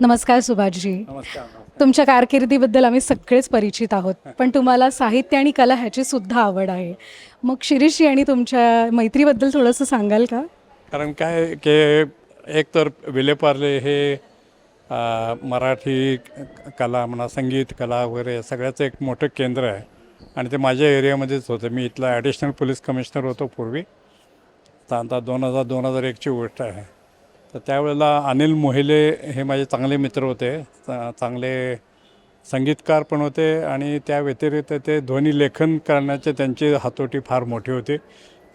नमस्कार सुभाषजी. नमस्कार नमस्कार. तुमच्या कारकिर्दीबद्दल आम्ही सगळेच परिचित आहोत, पण तुम्हाला साहित्य आणि कला ह्याची सुद्धा आवड आहे. मग शिरीषजी आणि तुमच्या मैत्रीबद्दल थोडंसं सांगाल का? कारण काय की एक तर विलेपार्ले हे मराठी कला म्हणा, संगीत कला वगैरे सगळ्याचं एक मोठं केंद्र आहे आणि ते माझ्या एरियामध्येच होतं. मी इथला ॲडिशनल पोलीस कमिशनर होतो पूर्वी. तर आता 2001ची गोष्ट आहे. तर त्यावेळेला अनिल मोहिले हे माझे चांगले मित्र होते, चांगले संगीतकार पण होते आणि त्या व्यतिरिक्त ते ध्वनी लेखन करण्याचे त्यांची हातोटी फार मोठी होती.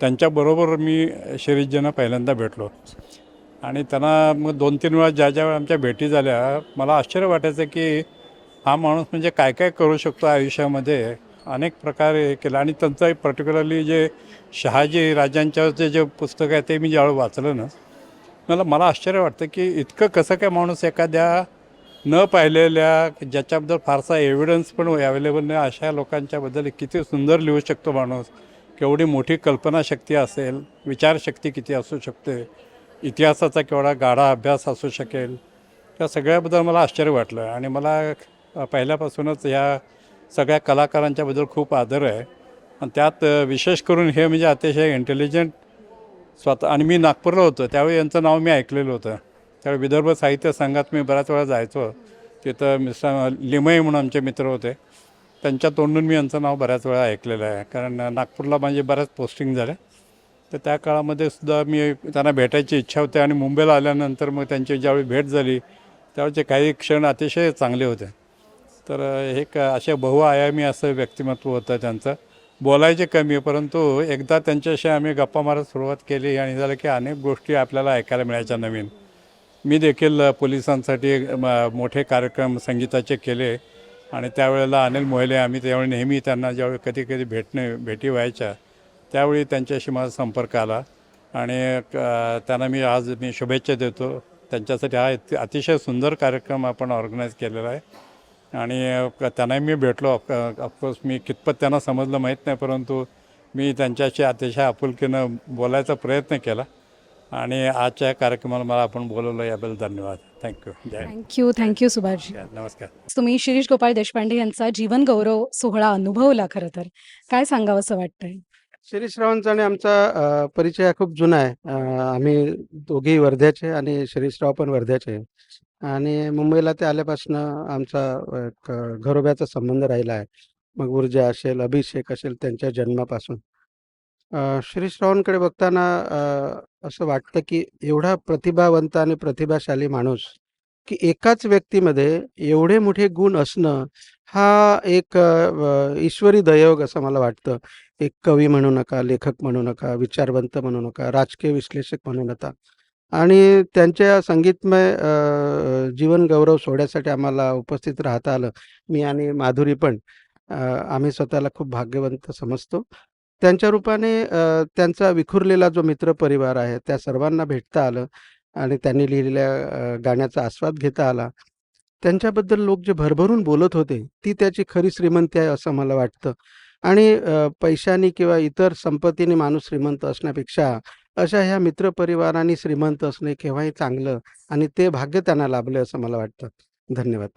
त्यांच्याबरोबर मी शिरीषजींना पहिल्यांदा भेटलो आणि त्यांना मग 2-3 वेळा ज्या वेळा आमच्या भेटी झाल्या, मला आश्चर्य वाटायचं की हा माणूस म्हणजे काय काय करू शकतो आयुष्यामध्ये. अनेक प्रकारे हे केलं आणि त्यांचं पर्टिक्युलरली जे शहाजी राजांच्यावरचे जे पुस्तक आहे ते मी ज्यावेळी वाचलं ना, मला आश्चर्य वाटतं की इतकं कसं काय माणूस एखाद्या न पाहिलेल्या, ज्याच्याबद्दल फारसा एव्हिडन्स पण अवेलेबल नाही, अशा लोकांच्याबद्दल किती सुंदर लिहू शकतो माणूस. केवढी मोठी कल्पनाशक्ती असेल, विचारशक्ती किती असू शकते, इतिहासाचा केवढा गाढा अभ्यास असू शकेल. त्या सगळ्याबद्दल मला आश्चर्य वाटलं आणि मला पहिल्यापासूनच ह्या सगळ्या कलाकारांच्याबद्दल खूप आदर आहे आणि त्यात विशेष करून हे म्हणजे अतिशय इंटेलिजंट स्वतः. आणि मी नागपूरला होतो त्यावेळी यांचं नाव मी ऐकलेलं होतं. त्यावेळी विदर्भ साहित्य संघात मी बऱ्याच वेळा जायचो. तिथं मिस्टर लिमये म्हणून आमचे मित्र होते, त्यांच्या तोंडून मी यांचं नाव बऱ्याच वेळा ऐकलेलं आहे. कारण नागपूरला माझी बऱ्याच पोस्टिंग झाल्या. तर त्या काळामध्ये सुद्धा मी त्यांना भेटायची इच्छा होती आणि मुंबईला आल्यानंतर मग त्यांची ज्यावेळी भेट झाली त्यावेळेचे काही क्षण अतिशय चांगले होते. तर एक असे बहुआयामी असं व्यक्तिमत्व होतं त्यांचं. बोलायचे कमी, परंतु एकदा त्यांच्याशी आम्ही गप्पा मारत सुरुवात केली आणि झालं की अनेक गोष्टी आपल्याला ऐकायला मिळायच्या नवीन. मी देखील पोलिसांसाठी मोठे कार्यक्रम संगीताचे केले आणि त्यावेळेला अनिल मोहिले आम्ही त्यावेळी नेहमी त्यांना ज्यावेळी कधी कधी भेटी व्हायच्या त्यावेळी त्यांच्याशी माझा संपर्क आला आणि त्यांना मी शुभेच्छा देतो. त्यांच्यासाठी हा अतिशय सुंदर कार्यक्रम आपण ऑर्गनाईज केलेला आहे आणि त्यांनाही मी भेटलो. ऑफकोर्स मी कितपत त्यांना समजलं माहीत नाही, परंतु मी त्यांच्याशी अतिशय आपुलकीनं बोलायचा प्रयत्न केला आणि आजच्या कार्यक्रमाला मला आपण बोलवलं याबद्दल धन्यवाद. थँक्यू. थँक्यू सुभाषजी. नमस्कार. तुम्ही शिरीष गोपाळ देशपांडे यांचा जीवन गौरव सोहळा अनुभवला. खरं तर काय सांगावं असं वाटतंय? शिरीषरावांचा आणि आमचा परिचय हा खूप जुना आहे. आम्ही दोघेही वर्ध्याचे आणि शिरीषराव पण वर्ध्याचे आहे. आणि मुंबईला ते आल्यापासनं आमचा एक घरोब्याचा संबंध राहिला आहे. मग ऊर्जा असेल, अभिषेक असेल त्यांच्या जन्मापासून. शिरीषरावांकडे बघताना असं वाटतं की एवढा प्रतिभावंत आणि प्रतिभाशाली माणूस, की एकाच व्यक्तीमध्ये एवढे मोठे गुण असणं हा एक ईश्वरी दयोग असं मला वाटतं. एक कवी म्हणू नका, लेखक म्हणू नका, विचारवंत म्हणू नका, राजकीय विश्लेषक म्हणू नका. आणि त्यांच्या संगीतमय जीवन गौरव सोहळ्यासाठी आम्हाला उपस्थित राहता आलं. मी आणि माधुरी पण आम्ही स्वतःला खूप भाग्यवंत समजतो. त्यांच्या रूपाने त्यांचा विखुरलेला जो मित्रपरिवार आहे त्या सर्वांना भेटता आलं आणि त्यांनी लिहिलेल्या गाण्याचा आस्वाद घेता आला. त्यांच्याबद्दल लोक जे भरभरून बोलत होते ती त्याची खरी श्रीमंती आहे असं मला वाटतं. आणि पैशाने किंवा इतर संपत्तीने माणूस श्रीमंत असण्यापेक्षा अशा ह्या मित्रपरिवारांनी श्रीमंत असणे केव्हाही चांगलं आणि ते भाग्य त्यांना लाभले असं मला वाटतं. धन्यवाद.